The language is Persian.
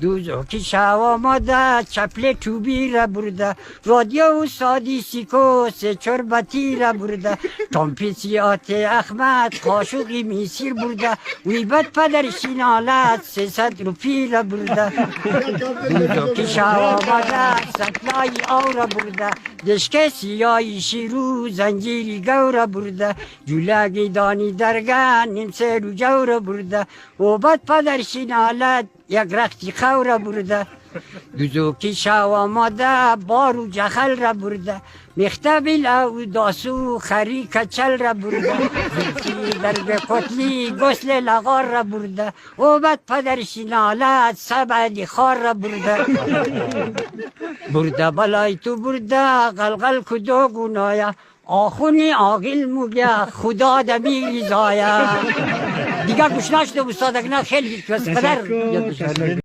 دوزوکی شو آماده چپل توبی را برده رادیو و سادی سیکو سه چربتی را برده تامپیسیات احمد قاشقی میسیر برده ویبت پدر شینالت 300 روپی را برده دوزوکی شو آماده سطلای آو را برده دشک سیایی شیرو زنجیری گو را برده جولگی دانی درگن نیم سر و جو را برده ویبت پدر شینالت یک رختی خو را برده دوزوکی شو آماده بارو جخل را برده مختبیل او داسو خری کچل را برده زلفی در به قتلی گسل لغار را برده و بعد پدرشی نالت سبعدی خار را برده برده بلای تو برده غلغل کدو گنایا آخونی آقیل موگه خدا دمیری زایا دیگه گوش نشده استادک نه خیلی پدر